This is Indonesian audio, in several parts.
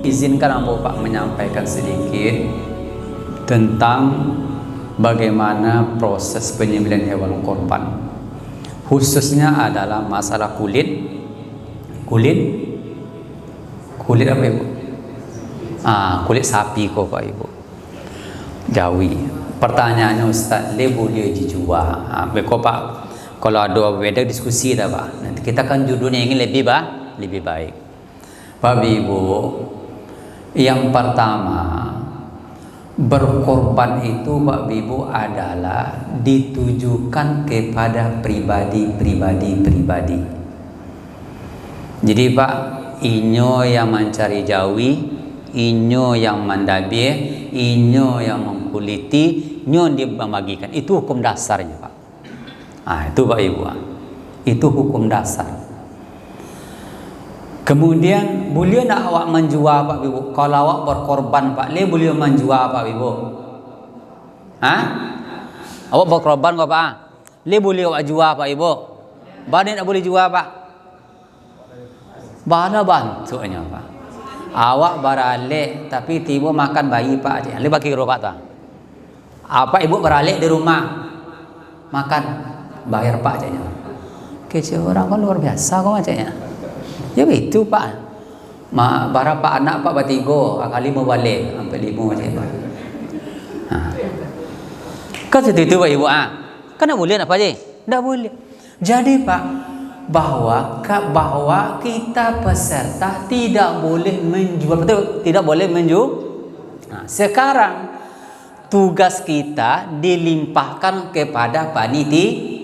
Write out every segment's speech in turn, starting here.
Izinkan aku Pak menyampaikan sedikit tentang bagaimana proses penyembelihan hewan kurban. Khususnya adalah masalah kulit apa Ibu? Kulit sapi kok Pak Ibu. Jawi. Pertanyaannya Ustaz, boleh dijual? Beko Pak, kalau ada beda diskusi dah Pak. Nanti kita kan judulnya ingin lebih baik. Pak Ibu, yang pertama, berkorban itu Pak Ibu adalah ditujukan kepada pribadi. Jadi Pak, inyo yang mencari jawi, inyo yang mendabih, inyo yang mengkuliti, inyo dibagikan. Itu hukum dasarnya Pak. Itu Pak Ibu. Itu hukum dasar. Kemudian boleh nak awak menjual Pak Ibu? Kalau awak berkorban Pak, boleh menjual Pak Ibu? Awak berkorban kok Pak? Boleh awak jual Pak Ibu? Bani tak boleh jual Pak? Bana bantunya Pak. Awak beralik tapi tiba makan bayi Pak aja. Bagi robat Pak. Apa Ibu beralik di rumah makan bayar Pak aja. Kecil orang kan luar biasa kok macamnya. Ya itu Pak. Berapa anak Pak bertiga, kali mau balik sampai 5 macam Pak. Kan itu Pak Ibu kan tak boleh apa aja? Tak boleh. Jadi Pak, bahwa kita peserta tidak boleh menjual, betul? Tidak boleh menjual. Sekarang tugas kita dilimpahkan kepada panitia.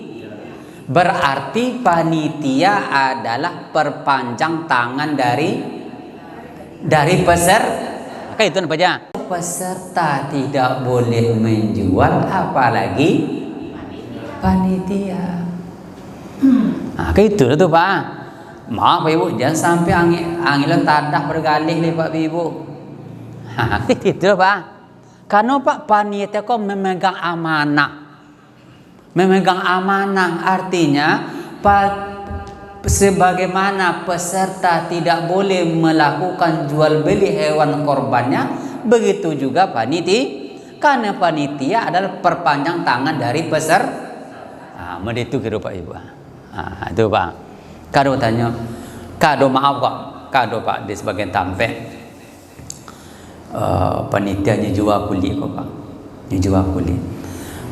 Berarti panitia adalah perpanjang tangan dari peserta. Maka itu apa aja? Peserta tidak boleh menjual, apalagi panitia. Kayak itu tuh Pak. Maaf Pak Ibu, jangan sampai angin tadah bergalih nih Pak Ibu. Itu Pak. Karena Pak panitia kok memegang amanah. Memegang amanah artinya sebagaimana peserta tidak boleh melakukan jual beli hewan korbannya, begitu juga panitia. Karena panitia adalah perpanjang tangan dari peserta. Itu kira Pak Ibu. Itu Pak. Kado tanya, maaf kok, kado Pak di sebagian tampek. Panitia jual kulit kok Pak. Jual kulit.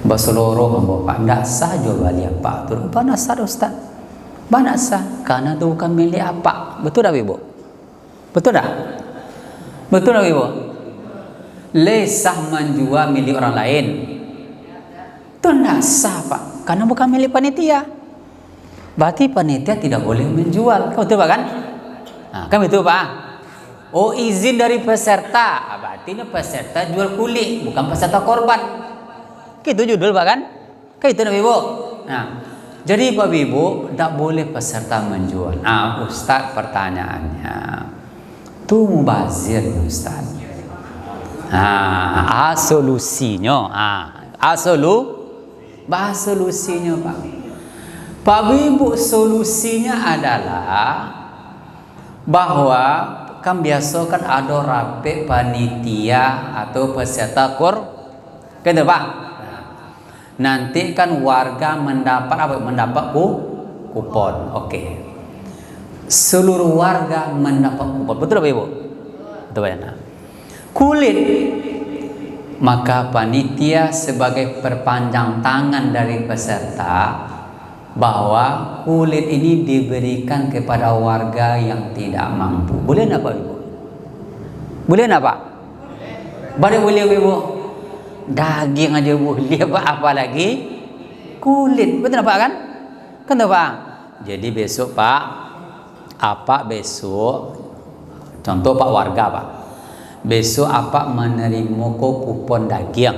Baseluruh Bapak ndak sah jual beli apa tu. Bana sah Ustaz. Bana sah karena itu bukan milik apa. Betul tak Ibu? Betul tak? Betul tak Ibu? Lesah menjual milik orang lain. Itu ndak sah Pak, karena bukan milik panitia. Berarti panitia tidak boleh menjual. Betul Pak kan? Kan itu Pak. Izin dari peserta. Berarti ini peserta jual kulit, bukan peserta korban. Itu judul Pak kan? Kayak itu Nabi Ibu. Jadi Bapak Ibu tak boleh peserta menjual. Ustaz pertanyaannya, itu mubazir Ustaz. Solusinya, solusinya Pak. Bapak Ibu solusinya adalah bahwa kan biasa kan ada rapi panitia atau peserta gitu Pak. Nanti kan warga mendapat kupon. Oke. Seluruh warga mendapat kupon. Betul Bapak Ibu? Betul ya. Kulit, maka panitia sebagai perpanjang tangan dari peserta, bahwa kulit ini diberikan kepada warga yang tidak mampu. Boleh enggak Pak Ibu? Boleh enggak Pak? Boleh Ibu. Daging aja boleh Pak, apalagi kulit. Betul Pak kan? Kan Pak? Jadi besok Pak, besok contoh Pak warga Pak. Besok menerima kupon daging.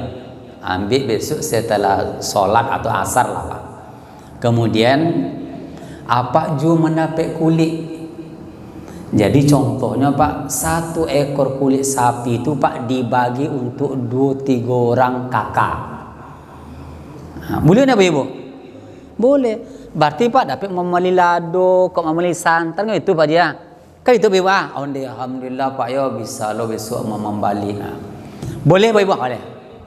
Ambil besok setelah sholat atau asar lah Pak. Kemudian juga mendapat kulit. Jadi contohnya Pak, 1 ekor kulit sapi itu Pak dibagi untuk 2-3 orang kakak. Boleh enggak Ibu? Boleh. Berarti Pak dapat membeli lado, kok membeli santan itu Pak dia. Kan itu Ibu alhamdulillah Pak yo bisa lo besok mau membalik. Boleh Pak Ibu boleh.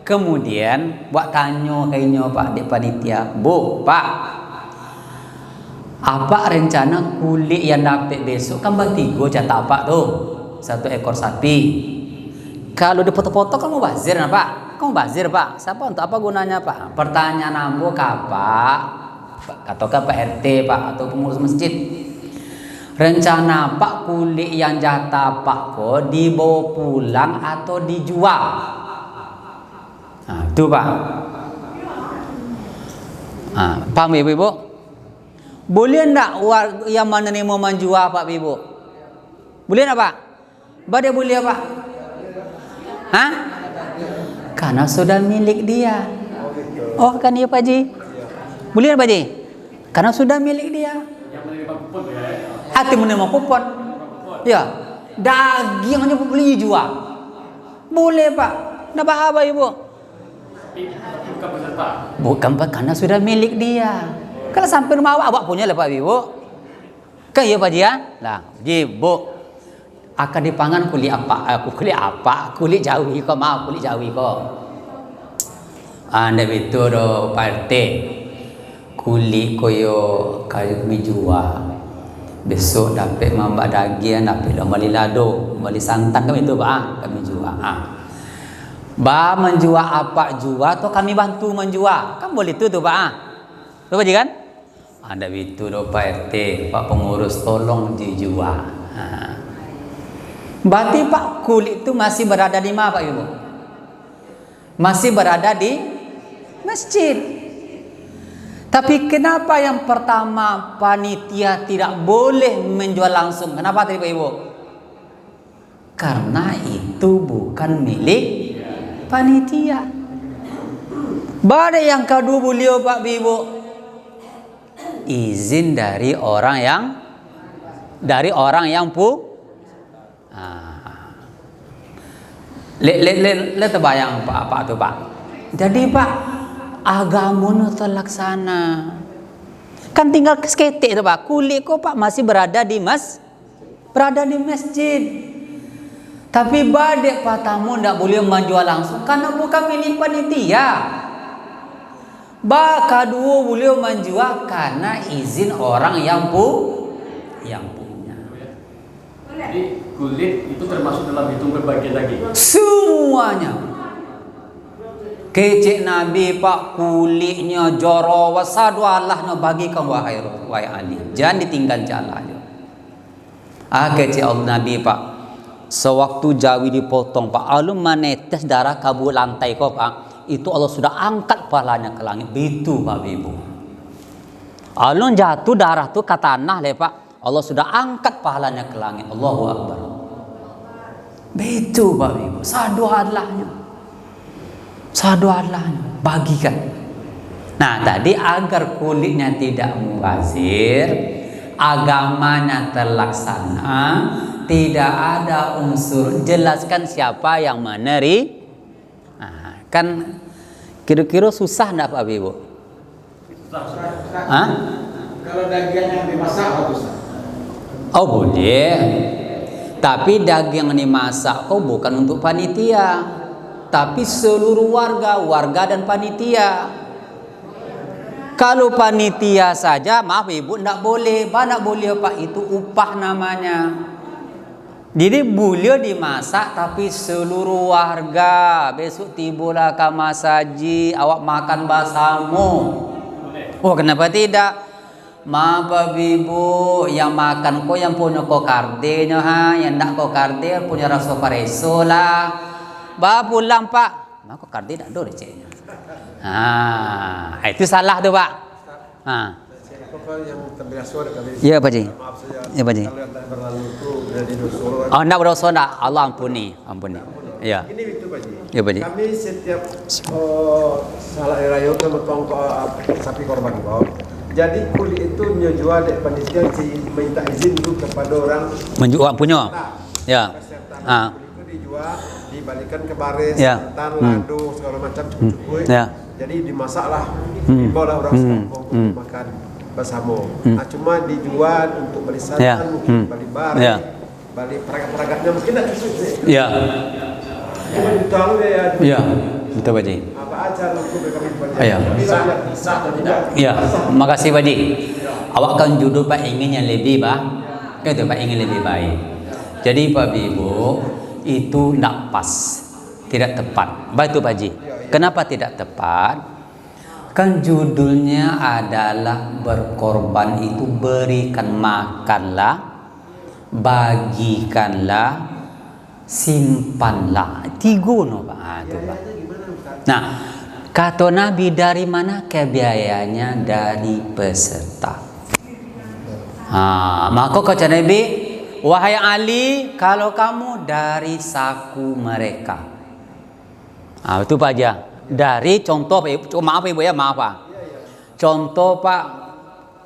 Kemudian buat tanya kayaknya Pak di panitia, Bu, Pak, apa rencana kulit yang dapat besok? Kan bertiga jatah Pak tuh, 1 ekor sapi. Kalau dipoto-foto kan mau bazir nah Pak? Kamu bazir Pak? Siapa untuk apa gunanya Pak? Pertanyaan ambo Pak, atau Pak RT Pak atau pengurus masjid. Rencana Pak kulit yang jatah Pak kok dibawa pulang atau dijual? Nah, itu Pak. Nah, paham Ibu? Boleh enggak yang mana nih mau menjual Pak Ibu? Boleh enggak Pak? Badai boleh Pak? Hah? Karena sudah milik dia. Oh kan iya Pak Ji? Boleh Pak Ji? Karena sudah milik dia. Hati menerima kupon. Ya. Daging hanya beli jual. Boleh Pak. Nggak apa Ibu? Bukan Pak, karena sudah milik dia. Kalau sampai rumah awak punya lah Pak Ibu. Kan iya Pak Ji ya? Nah, Ji, Bu, akan dipangan kulit apa? Kulit jawi kok, maaf kulit jawi kok. Anda itu do Pak RT. Kulit koyo kayu mijua. Besok dapat mambak daging, dapat beli lado, beli santan kami itu Pak, kami jual. Ba menjual apa jual atau kami bantu menjual? Kan boleh itu tuh Pak. Tuh Pak Ji kan? Anda itu do Pak RT, Pak pengurus tolong dijual. Berarti Pak kulit itu masih berada di mana Pak Ibu? Masih berada di masjid. Tapi kenapa yang pertama panitia tidak boleh menjual langsung? Kenapa tadi Pak Ibu? Karena itu bukan milik panitia. Pada yang kedua beliau Pak Ibu, izin dari orang yang le terbayang Pak tuh Pak. Jadi Pak, agama terlaksana. Kan tinggal seketik itu Pak. Kulit kok Pak masih berada di masjid. Tapi badek Pak tamu tidak boleh menjual langsung karena bukan milik panitia. Kedua boleh menjual karena izin orang yang punya. Jadi kulit itu termasuk dalam hitung berbagai daging. Semuanya. Kecik Nabi Pak kulitnya joro wasadu Allah no bagikan wahai Ali. Jangan ditinggal jalan. Kecik Nabi Pak. Sewaktu jawi dipotong Pak, alun menetes darah kabur lantai kok Pak. Itu Allah sudah angkat pahalanya ke langit. Begitu Pak Ibu. Alun jatuh darah tuh ke tanah le Pak. Allah sudah angkat pahalanya ke langit. Allahu Akbar. Begitu Pak Ibu. Sadu Allahnya. Bagikan. Nah tadi agar kulitnya tidak mubazir, agamanya terlaksana, tidak ada unsur jelaskan siapa yang meneri. Nah, kan kira-kira susah enggak Pak Ibu? Susah. Kalau daging yang dimasak bagus. Oh boleh. Tapi daging yang dimasak bukan untuk panitia, tapi seluruh warga dan panitia. Kalau panitia saja, maaf Ibu, enggak boleh. Enggak boleh Pak, itu upah namanya. Jadi boleh dimasak tapi seluruh warga. Besok tibalah ke masaji, awak makan basamu. Oh kenapa tidak? Maaf Ibu, yang makan kok yang punya kokardenya yang enggak kokarde punya rasa pareso lah. Bawa pulang Pak. Maka kokarde enggak ada recehnya. Itu salah tuh Pak. Yang terbiasa kali. Iya Pak Ji. Maaf saja. Iya Pak Ji. Kalau yang tak berlalu itu dari dosa. Oh enggak berdosa enggak. Allah ampuni. Iya. Ini itu Pak Ji. Iya Pak Ji. Kami setiap salah rayo ke motong sapi korban kok. Jadi kulit itu menjual dari panitia minta izin dulu kepada orang menjual punya. Ya. Kulit itu dijual, dibalikan ke baris, santan, lado, segala macam cukup. Ya. Jadi dimasaklah, dibawa orang sekampung untuk makan bersama. Cuma dijual untuk beli santan, mungkin beli barang. balik peragak-peragaknya mungkin tidak susah. Ya. Cuma tahu ya. Ya. Betul Pak Haji. Apa aja untuk kami baca. Iya. Bisa atau tidak? Ya, makasih Pak Haji. Awak kan judul Pak ingin yang lebih Pak. Gitu Pak ingin lebih baik. Jadi Pak Ibu itu tidak pas, tidak tepat. Baik itu Pak Haji. Kenapa tidak tepat? Kan judulnya adalah berkorban itu berikan makanlah, bagikanlah, simpanlah. Tiga no Pak. Itu Pak. Nah, kata Nabi dari mana kebiayaannya? Dari peserta. Maka kata Nabi, wahai Ali, kalau kamu dari saku mereka. Itu Pak aja. Dari contoh Pak, maaf Ibu ya, maaf Pak. Contoh Pak,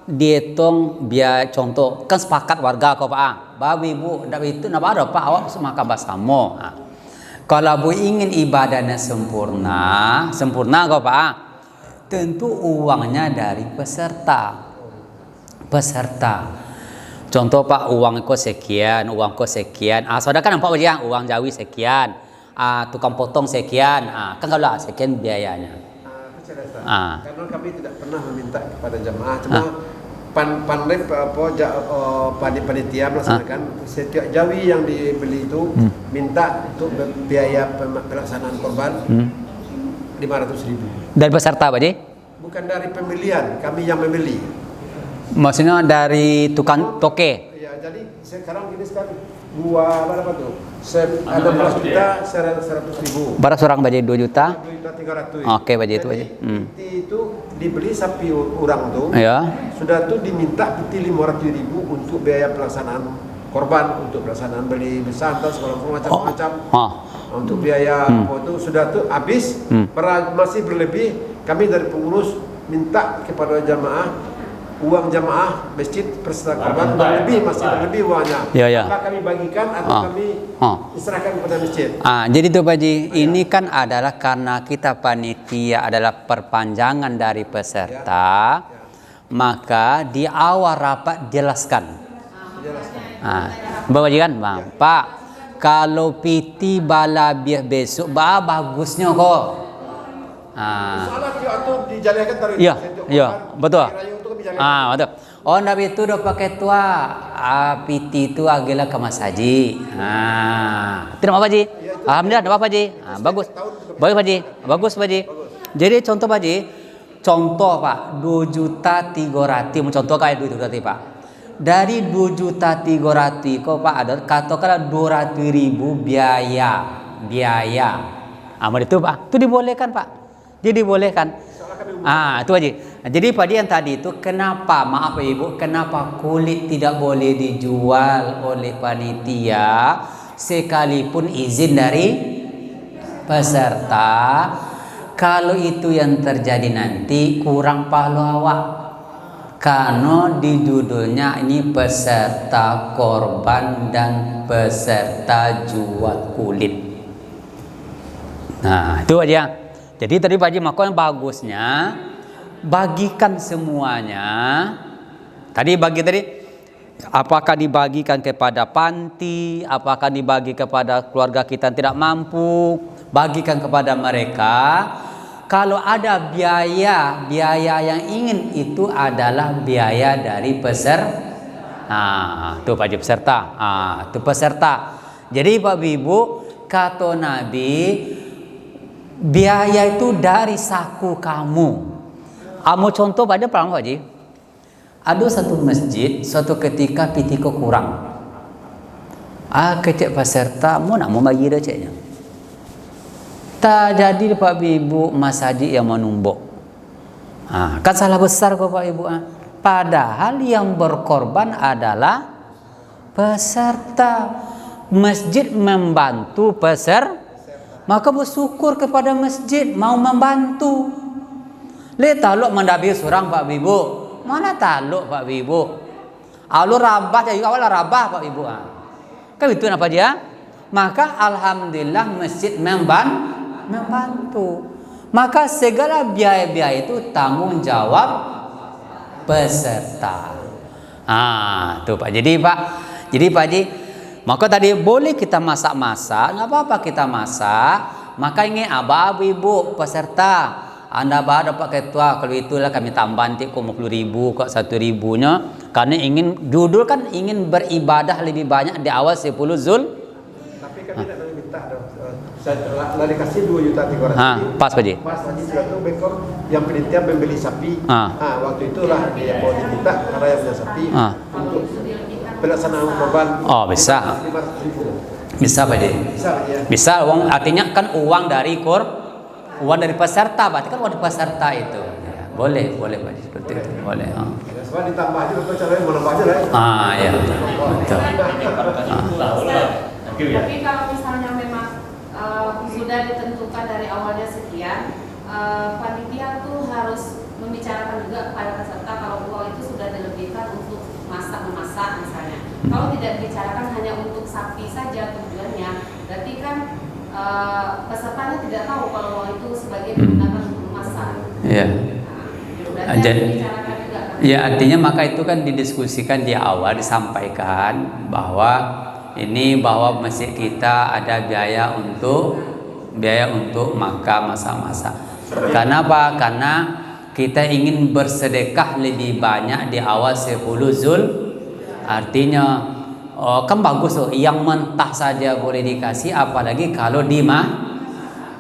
dihitung biaya contoh kan sepakat warga kok Pak. Babi Ibu, itu nak ada Pak awak makan bersama. Kalau Bu ingin ibadahnya sempurna kok Pak. Tentu uangnya dari peserta. Contoh Pak, uang kau sekian. Saudara kan nampak aja uang Jawi sekian. Tukang potong sekian. Kan kalau sekian biayanya. Karena kami tidak pernah meminta kepada jamaah, cuma panitia melaksanakan setiap jawi yang dibeli itu minta untuk biaya pelaksanaan korban 500.000. Dari peserta Pak Haji? Bukan dari pembelian, kami yang membeli. Maksudnya dari tukang toke? Ya, jadi sekarang gini sekali. Berapa tuh? 16 juta 100.000. Berapa seorang Pak Haji? 2 juta? 2.300.000. Oke Pak Haji itu Pak Haji. Itu dibeli sapi orang tuh. Ya. Sudah tuh diminta peti 500.000 untuk biaya pelaksanaan korban, untuk pelaksanaan beli besantan segala macam-macam. Untuk biaya itu sudah tuh habis. Masih berlebih, kami dari pengurus minta kepada jamaah uang jamaah masjid peserta korban masih berlebih uangnya. Maka kami bagikan atau kami serahkan kepada masjid. Jadi tuh Pak Haji, ini kan adalah karena kita panitia adalah perpanjangan dari peserta, maka di awal rapat jelaskan. Bapak Haji kan, Bang, Pak, kalau piti bala besok bagusnya kok. Salah atau dijadikan dari betul. Betul. Oh, Nabi itu udah pakai tua piti itu agila ke Mas Haji. Terima Pak Haji. Alhamdulillah, ada Pak Haji. Bagus. Bagus Pak Haji. Bagus Pak Haji. Jadi contoh Pak Haji, Pak 2.300.000 mencontoh kayak 2.300.000 Pak. Dari 2.300.000 kok Pak ada katakanlah 200.000 biaya. Amal itu Pak. Itu dibolehkan Pak. Jadi dibolehkan. Itu aja. Jadi Pak yang tadi itu kenapa, maaf Ibu, kenapa kulit tidak boleh dijual oleh panitia sekalipun izin dari peserta? Kalau itu yang terjadi nanti kurang pahala awak. Karena di judulnya ini peserta korban dan peserta jual kulit. Itu aja. Jadi tadi Pak Haji, maka yang bagusnya bagikan semuanya. Tadi apakah dibagikan kepada panti, apakah dibagi kepada keluarga kita yang tidak mampu, bagikan kepada mereka. Kalau ada biaya yang ingin itu adalah biaya dari peserta. Itu Pak Haji peserta. Itu peserta. Jadi Pak Ibu, kata Nabi, biaya itu dari saku kamu. Mau contoh pada Pak Haji. Ada satu masjid, suatu ketika pitiko kurang. Kecek peserta, mau bagi dia ceknya. Tak jadi Pak Ibu Mas Haji yang menumbuk. Kan salah besar kok Pak Ibu. Padahal yang berkorban adalah peserta. Masjid membantu peserta. Maka bersyukur kepada masjid mau membantu. Taluk mendabi surang Pak Ibu. Mana taluk Pak Ibu? Alur rabah jadi awal rabah Pak Ibu. Kan itu apa dia? Maka alhamdulillah masjid membantu. Maka segala biaya-biaya itu tanggung jawab peserta. Tuh Pak. Jadi Pak Haji, Maka tadi boleh kita masak-masak, nggak apa-apa kita masak. Maka ini abah ibu peserta, anda bah dapat ketua, kalau itulah kami tambah nanti kok 50.000 kok 1.000-nya, karena ingin judul kan ingin beribadah lebih banyak di awal 10 Zul. Tapi kami tidak minta dong. Saya dikasih 2.300.000. Pas Pak Ji. Pas Haji sudah tuh Bengkor yang penitia membeli sapi. Waktu itulah dia mau diminta karena yang punya sapi untuk pelaksanaan korban. Oh bisa. 500.000. Bisa Pak Ji. Bisa ya. Bisa uang, artinya kan uang dari uang dari peserta, berarti kan uang dari peserta itu. Ya, boleh Pak Ji, seperti itu. Boleh. Ya, soalnya ditambah aja untuk caranya mau nambah aja lah. Ya. Betul. Tapi kalau misalnya memang sudah ditentukan dari awalnya sekian, panitia tuh harus membicarakan juga kepada peserta kalau uang itu sudah dilebihkan untuk memasak misalnya. Kalau tidak dibicarakan hanya untuk sapi saja tujuannya, berarti kan pesertanya tidak tahu kalau uang itu sebagai digunakan untuk memasak. Iya. Berarti harus dibicarakan juga. Ya artinya maka itu kan didiskusikan di awal, disampaikan bahwa masjid kita ada biaya untuk masak. Karena apa? Karena kita ingin bersedekah lebih banyak di awal 10 Zul. Artinya kan bagus loh, yang mentah saja boleh dikasih, apalagi kalau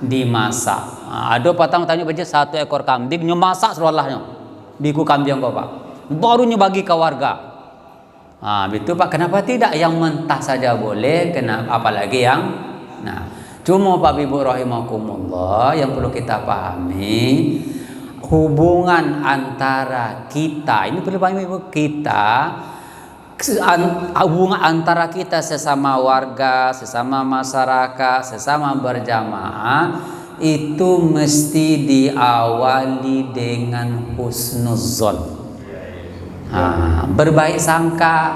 dimasak. Ada patang tanya baca 1 ekor kambing masak serolahnya. Biku kambing kok Pak. Barunya bagi ke warga. Betul Pak, kenapa tidak yang mentah saja boleh, kenapa apalagi yang cuma Pak Ibu rahimakumullah yang perlu kita pahami hubungan antara kita, ini perlu pahami Ibu, hubungan antara kita sesama warga, sesama masyarakat, sesama berjamaah itu mesti diawali dengan husnuzon. Berbaik sangka.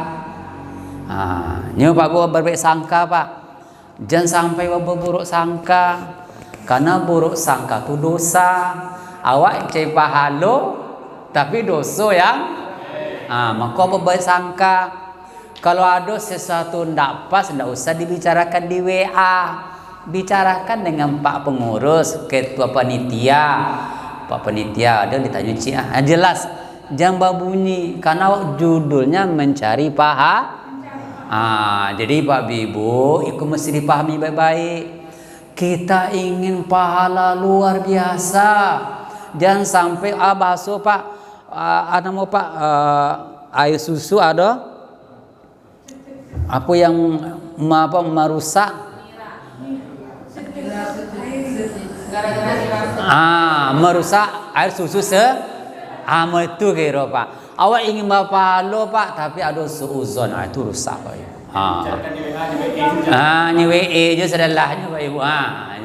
Pak gua berbaik sangka Pak. Jangan sampai berburuk sangka. Karena buruk sangka itu dosa. Awak cai pahala tapi dosa yang maka berbaik sangka. Kalau ada sesuatu tidak pas, tidak usah dibicarakan di WA. Bicarakan dengan Pak Pengurus, Ketua Panitia. Pak Panitia ada ditanya jelas. Jangan babunyi karena judulnya mencari paha. Jadi Pak Ibu, itu mesti dipahami baik-baik. Kita ingin pahala luar biasa. Jangan sampai bahasa Pak, ada mau Pak air susu ada apa yang merusak? Merusak air susu itu kira Pak. Awak ingin pahala Pak, tapi ada suuzon, itu rusak Pak Ibu. Ni WA je sedalahnya Pak Ibu.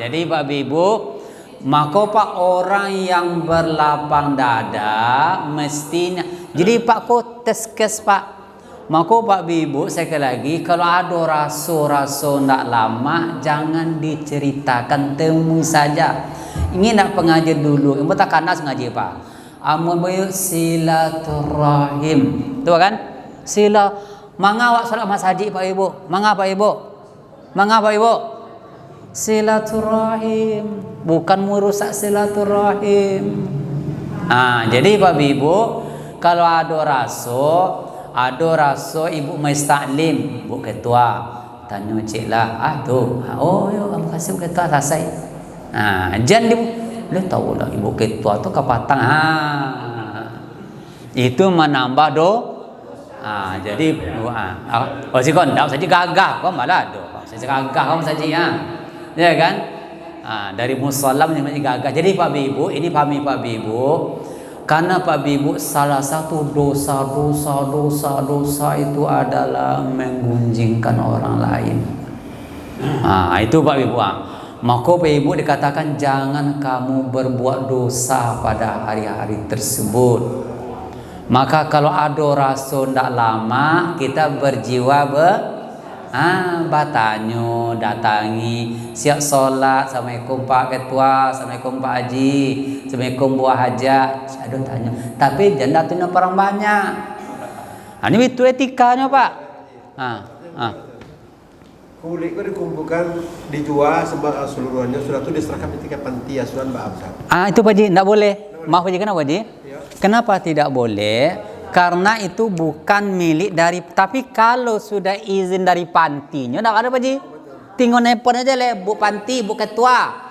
Jadi Pak Ibu, maka Pak orang yang berlapang dada mestinya. Jadi Pak kok teskes Pak. Maka Pak Ibu sekali lagi kalau ada raso-raso ndak lama jangan diceritakan, temui saja. Ini nak pengajian dulu. Yang tak kanas ngaji Pak. Amun bayu silaturahim. Tuh kan? Mangga awak salat Mas Haji Pak Ibu. Mangga Pak Ibu. Silaturahim, bukan merusak silaturahim. Jadi Pak Ibu, kalau ada raso Ibu Maistaklim, Bu Ketua, tanya cik lah. Kamu kasih Bu Ketua selesai. Jangan lu tahu lah Ibu Ketua tu kapatang. Itu menambah jadi sikon dak saja gagah kau malah saja gagah kamu saja ya kan. Dari musallam menjadi gagah. Jadi Pak Ibu, ini pahami Pak Ibu, karena Pak Ibu salah satu dosa itu adalah menggunjingkan orang lain. Itu Pak Ibu. Maka Pak Ibu dikatakan jangan kamu berbuat dosa pada hari-hari tersebut. Maka kalau ada rasul ndak lama kita berjiwa batanyo datangi siap solat. Assalamualaikum Pak Ketua, Assalamualaikum Pak Haji, Assalamualaikum Bu Hajah. Aduh tanya. Tapi jangan datangnya orang banyak. Ini itu etikanya Pak. kulit itu dikumpulkan, dijual seluruhnya, sudah itu diserahkan ketika panti asuhan Mbak Absar. Itu Pak Haji, tidak boleh. Maaf Pak Haji, kenapa Pak Haji? Ya. Kenapa tidak boleh? Karena itu bukan milik dari, tapi kalau sudah izin dari pantinya, tidak ada Pak Haji. Tinggal nelpon aja le, Bu Panti, Bu Ketua.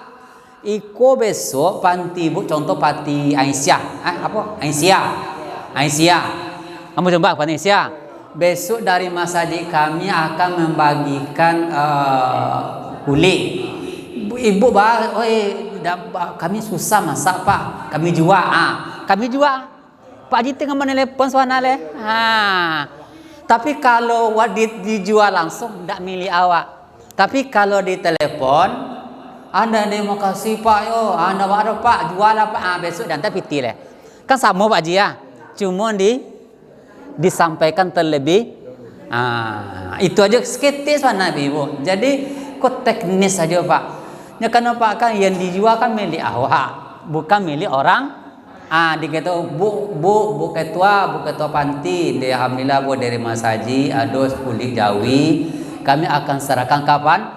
Iko besok panti Bu, contoh panti Aisyah. Aisyah. Kamu coba Pak Aisyah. Besok dari masjid kami akan membagikan kulit. Ibu kami susah masak Pak. Kami jual. Pak Haji tengah menelepon suara le. Tapi kalau dijual langsung tidak milik awak. Tapi kalau di telepon, Anda mau kasih Pak, Anda ada Pak, jual apa? Besok dan tapi tile. Kan sama Pak Haji ya. Cuma disampaikan terlebih. Itu aja seketik sama Nabi Ibu. Jadi kok teknis saja Pak. Ya kenapa kan yang dijual kan milik awak, bukan milik orang. Dikata Bu Ketua Panti, alhamdulillah Bu dari Mas Haji, ados kulit Jawi. Kami akan serahkan kapan?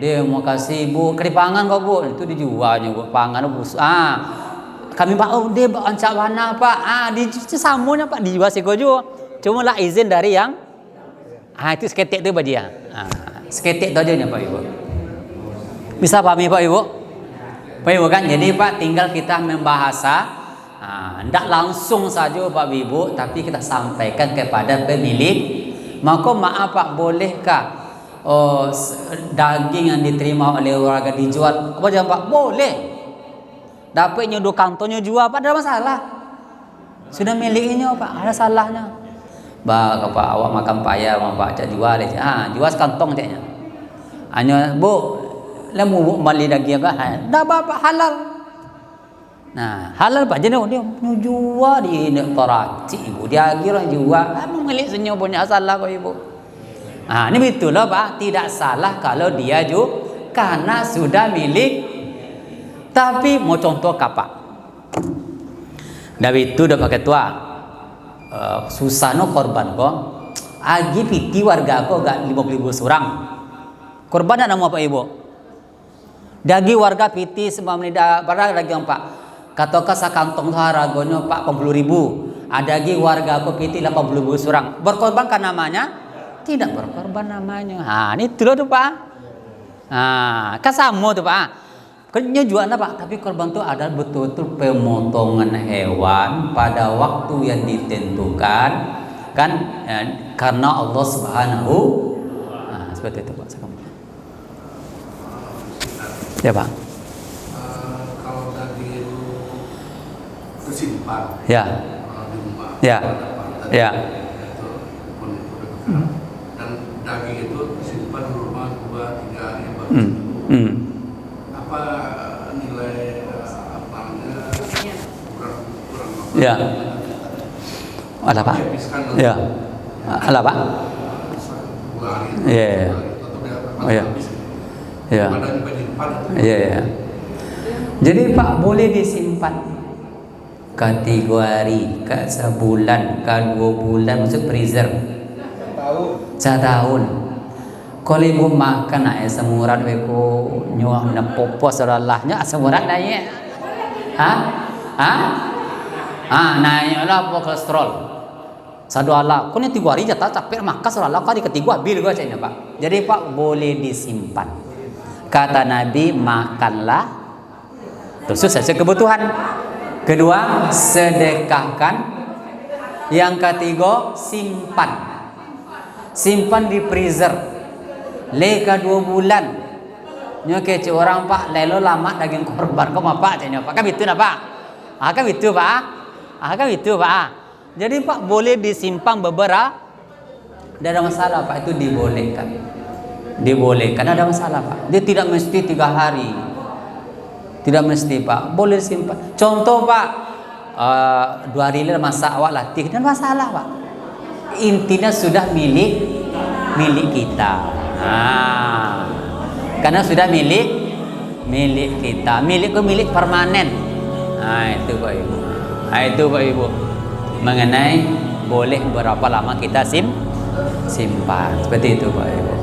Dia mau kasih Bu keripangan kok Bu, itu dijualnya Bu pangan Bu. Kami Pak dia ancak mana Pak? Di samunya Pak dijual segojo. Cuma lah izin dari yang itu seketik itu Pak Haji. Seketik itu aja Pak Ibu. Bisa pahami Pak Ibu? Pak Ibu kan? Jadi Pak tinggal kita membahasa. Tidak langsung saja Pak Ibu, tapi kita sampaikan kepada pemilik. Maka maaf Pak, bolehkah daging yang diterima oleh warga dijual? Apa jangan Pak? Boleh. Dapat nyuduh kantornya jual Pak, ada masalah. Sudah miliknya Pak, ada salahnya. Pak awak makan payah, Pak cak jual aja. Jual sekantong caknya. Hanya Bu, lemu Bu beli daging apa? Dah Pak halal. Nah, halal Pak jadi dia jual di Toraci Ibu. Dia kira jual, milik senyum punya salah kok Ibu. Ini betullah Pak, tidak salah kalau dia karena sudah milik. Tapi mau contoh kapak. Dari itu dapat ketua. Susano korban kok. Agi piti warga kok gak 50.000 surang. Korban ada nama Pak Ibu. Dagi warga piti semua menida pada daging Pak. Katakan sakantong haragonya Pak 40.000. Ada lagi warga aku piti 80.000 surang. Berkorban kan namanya? Tidak berkorban namanya. Ini itu tuh Pak. Kan sama tuh Pak. Kerja jual Pak, tapi korban itu adalah betul-betul pemotongan hewan pada waktu yang ditentukan, kan? Karena Allah Subhanahu. Seperti itu Pak. Ya Pak. Kalau tadi itu kesimpan. Ya. Di rumah. Ya. Ya. Itu pun dan daging itu disimpan di rumah 2-3 hari baru. Apa nilai kurang Ya. Ada Pak? Ya. Ada Pak? Iya. Iya. Iya. Iya. Jadi Pak boleh disimpan kategori ke sebulan, ke 2 bulan, maksud freezer. Setahun. Kalau ibu makan semurat beko nyuah na popos salahnya semurat naik. Naik lah kolesterol. Sadu Allah. Kau ni 3 hari jatah capek makan salah kali ketiga bil gua caknya Pak. Jadi Pak boleh disimpan. Kata Nabi makanlah terus sesuai kebutuhan. Kedua sedekahkan. Yang ketiga simpan di freezer. Leka 2 bulan. Nyoke orang Pak lelo lama daging korban kok Pak caknya Pak. Kan itu dah Pak. Kan itu Pak. Kan itu Pak. Jadi Pak boleh disimpan beberapa. Tidak ada masalah Pak, itu dibolehkan. Dibolehkan, ada masalah Pak. Dia tidak mesti 3 hari. Tidak mesti Pak, boleh simpan. Contoh Pak, 2 hari masak awak latih, dan masalah Pak. Intinya sudah milik kita. Karena sudah milik kita. Milik permanen. Itu Pak Ibu. Itu Pak Ibu. Mengenai boleh berapa lama kita simpan. Seperti itu Pak Ibu.